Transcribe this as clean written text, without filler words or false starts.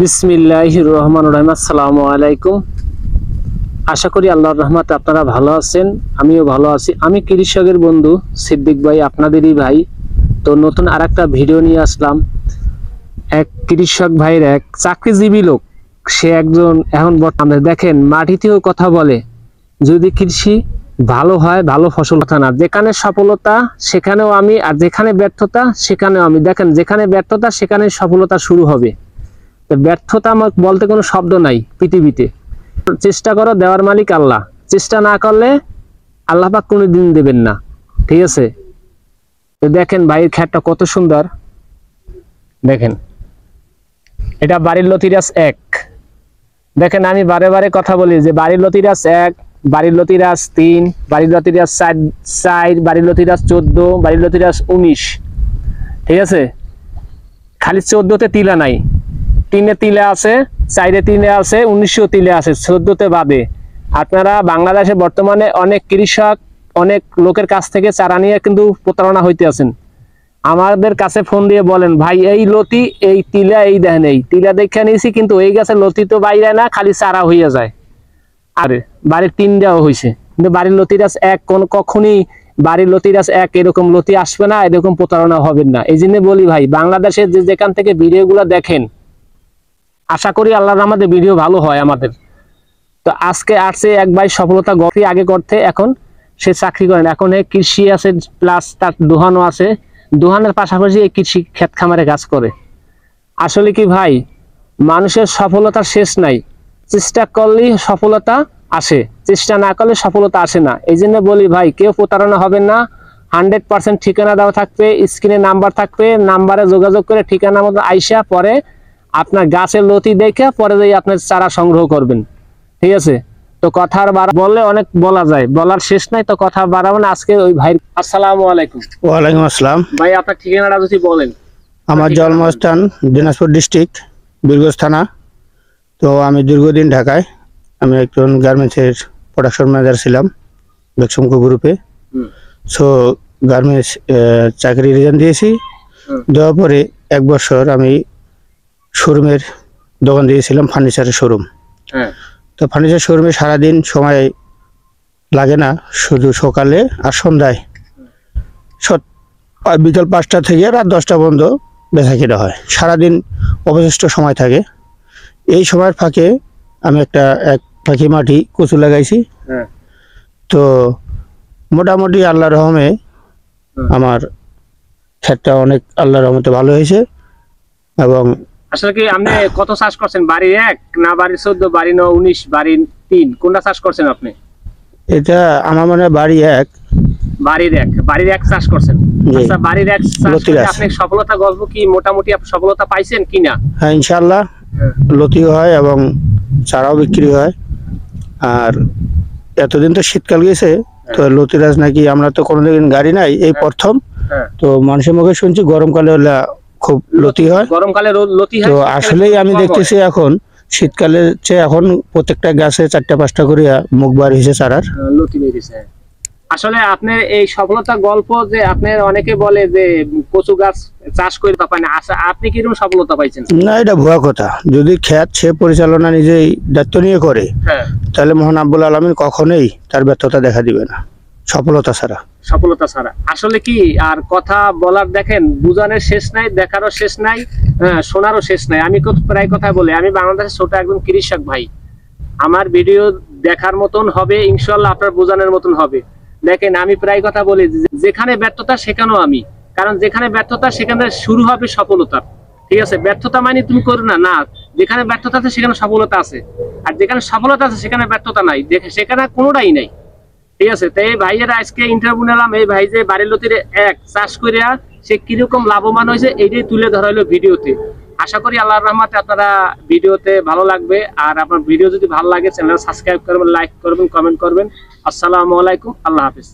বিসমিল্লাহির রহমানির রহিম। আসসালামু আলাইকুম। আশা করি আল্লাহর রহমতে আপনারা ভালো আছেন, আমিও ভালো আছি। আমি কৃষকের বন্ধু সিদ্দিক ভাই, আপনাদেরই ভাই। তো নতুন আরেকটা ভিডিও নিয়ে আসলাম। এক কৃষক ভাইয়ের এক চাকরিজীবী লোক, সে একজন এখন বর্তমানে দেখেন মাটিতেও কথা বলে। যদি কৃষি ভালো হয়, ভালো ফসল কথা না, যেখানে সফলতা সেখানেও আমি, আর যেখানে ব্যর্থতা সেখানেও আমি। দেখেন যেখানে ব্যর্থতা সেখানে সফলতা শুরু হবে। ব্যর্থতা আমার বলতে কোনো শব্দ নাই পৃথিবীতে। চেষ্টা করো, দেওয়ার মালিক আল্লাহ। চেষ্টা না করলে আল্লাহ পাক কোনোদিন দেবেন না, ঠিক আছে? তো দেখেন ভাইয়ের ক্ষেতটা কত সুন্দর। দেখেন এটা বাড়ির লতিরাজ 1। দেখেন আমি বারে বারে কথা বলি যে বাড়ির লতিরাজ 1, বাড়ির লতিরাজ 3, বাড়ির লতিরাজ 4, বাড়ির লতিরাজ 14, বাড়ির লতিরাজ 19, ঠিক আছে? খালি 14তে তিলা নাই, 3-এ তিলে আছে, 4-এ তিলে আছে, 19-এও তিলে আছে, 14তে বাদে। আপনারা বাংলাদেশে বর্তমানে অনেক কৃষক অনেক লোকের কাছ থেকে চারা নিয়ে কিন্তু প্রতারণা হইতে আছেন। আমাদের কাছে ফোন দিয়ে বলেন, ভাই এই লতি এই তিলা, এই দেখেন এই তিলা দেখে নিয়েছি, কিন্তু এই গাছের লতি তো বাইরে না, খালি চারা হইয়া যায়। আরে বাড়ির 3 দেওয়া হয়েছে, কিন্তু বাড়ির লতিরাজ 1 কখনই বাড়ির লতিরাজ 1 এরকম লতি আসবে না, এরকম প্রতারণা হবেন না। এই জন্য বলি ভাই, বাংলাদেশের যেখান থেকে ভিডিওগুলো দেখেন, আশা করি আল্লাহর রহমতে ভিডিও ভালো হয় আমাদের। তো আজকে আসছে এক ভাই সফলতা গল্পই আগে করতে, এখন সে চাকরি করেন, এখন এই কৃষি আছে প্লাস তার দোহানও আছে। দোহানের পাশাপাশি এই কৃষি ক্ষেত খামারে কাজ করে। আসলে কি ভাই, মানুষের সফলতার শেষ নাই। চেষ্টা করলেই সফলতা আসে, চেষ্টা না করলে সফলতা আসে না। এই জন্য বলি ভাই, কেউ প্রতারণা হবেন না। 100% ঠিকানা দেওয়া থাকবে, স্ক্রিনে নাম্বার থাকবে, নাম্বারে যোগাযোগ করে ঠিকানা মতো আইসা পরে আপনার গাছের লতি দেখে পরে যাই আপনার চারা সংগ্রহ করবেন, ঠিক আছে? তো কথা আর বললে অনেক বলা যায়, বলার শেষ নাই। তো কথা বাড়াবো না আজকে। ওই ভাই, আসসালামু আলাইকুম। ওয়ালাইকুম আসসালাম ভাই আপনার ঠিকানাটা যদি বলেন। আমার জন্মস্থান দিনাজপুর ডিস্ট্রিক্ট, বীরগঞ্জ থানা। তো আমি দীর্ঘদিন ঢাকায়, আমি একজন গার্মেন্টসের প্রোডাকশন ম্যানেজার ছিলাম বেক্সমকো গ্রুপে। সো গার্মেন্টস চাকরি রিজাইন দিয়েছি। দেওয়ার পরে 1 বছর আমি শোরুমের দোকান দিয়েছিলাম, ফার্নিচারের শোরুম। তো ফার্নিচার শোরুমে সারাদিন সময় লাগে না, শুধু সকালে আর সন্ধ্যায়, বিকাল 5টা থেকে রাত 10টা পর্যন্ত বেচা কিনা হয়। সারাদিন অবশিষ্ট সময় থাকে। এই সময়ের ফাঁকে আমি এক ফাঁকি মাটি কচু লাগাইছি। তো মোটামুটি আল্লাহর রহমে আমার ক্ষেতটা অনেক আল্লাহর রহমতে ভালো হয়েছে। এবং আসলে কি আপনি কত চাষ করছেন? বাড়ির 1 না বাড়ির 14, বাড়ি 9, 19, বাড়ির 3, কোনটা চাষ করছেন আপনি? এটা আমার মনে হয় বাড়ি 1। বাড়ির 1 চাষ করছেন। আচ্ছা, বাড়ির 1 চাষ করে আপনি সফলতা গল্প কি মোটামুটি আপনি সফলতা পাইছেন কিনা? হ্যাঁ, ইনশাআল্লাহ লতি হয় এবং চারাও বিক্রি হয়। আর এতদিন তো শীতকাল গেছে, তো লতিরাজ নাকি আমরা তো কোনোদিন গাড়ি নাই, এই প্রথম। তো মানুষের মুখে শুনছি গরমকালে হলে খুব লতি হয়, গরমকালে লতি হয়। তো আসলেই আমি দেখতেছি এখন শীতকালের চেয়ে এখন প্রত্যেকটা গাছে 4টা-5টা করে মুখ বার হয়েছে, চারার লতি বেরিয়েছে। আসলে আপনার এই সফলতা গল্প যে আপনার অনেকে বলে যে কচু গাছ চাষ করে তা পায় না, আপনি কিরকম সফলতা পাইছেন? না, এটা ভুয়া কথা। যদি ক্ষেত সে পরিচালনা নিজেই দায়িত্ব নিয়ে করে, তাহলে মহান আব্বুল আলামিন কখনোই তার ব্যর্থতা দেখা দিবে না, সফলতা ছাড়া। আসলে কি আর কথা বলার, দেখেন বুঝানোর শেষ নাই, দেখারও শেষ নাই, শোনারও শেষ নাই। আমি প্রায় কথা বলি, আমি বাংলাদেশের ছোট একজন কৃষক ভাই। আমার ভিডিও দেখার মতন হবে ইনশাআল্লাহ, আপনার বোঝানোর মতন হবে। দেখেন আমি প্রায় কথা বলি, যেখানে ব্যর্থতা সেখানেও আমি, কারণ যেখানে ব্যর্থতা সেখানে শুরু হবে সফলতা, ঠিক আছে? ব্যর্থতা মানে তুমি করো না, না, যেখানে ব্যর্থতা আছে সেখানে সফলতা আছে, আর যেখানে সফলতা আছে সেখানে ব্যর্থতা নাই, সেখানে কোনোটাই নাই, ঠিক আছে? তো এই ভাইয়েরা আজকে ইন্টারভিউ নিলাম। এই ভাই যে বাড়ির লতির 1 চাষ করিয়া সে কিরকম লাভবান হয়েছে এইটাই তুলে ধরা হলো ভিডিওতে। আশা করি আল্লাহর রহমতে আপনারা ভিডিওতে ভালো লাগবে। আর আপনার ভিডিও যদি ভালো লাগে চ্যানেল সাবস্ক্রাইব করবেন, লাইক করবেন, কমেন্ট করবেন। আসসালামু আলাইকুম, আল্লাহ হাফেজ।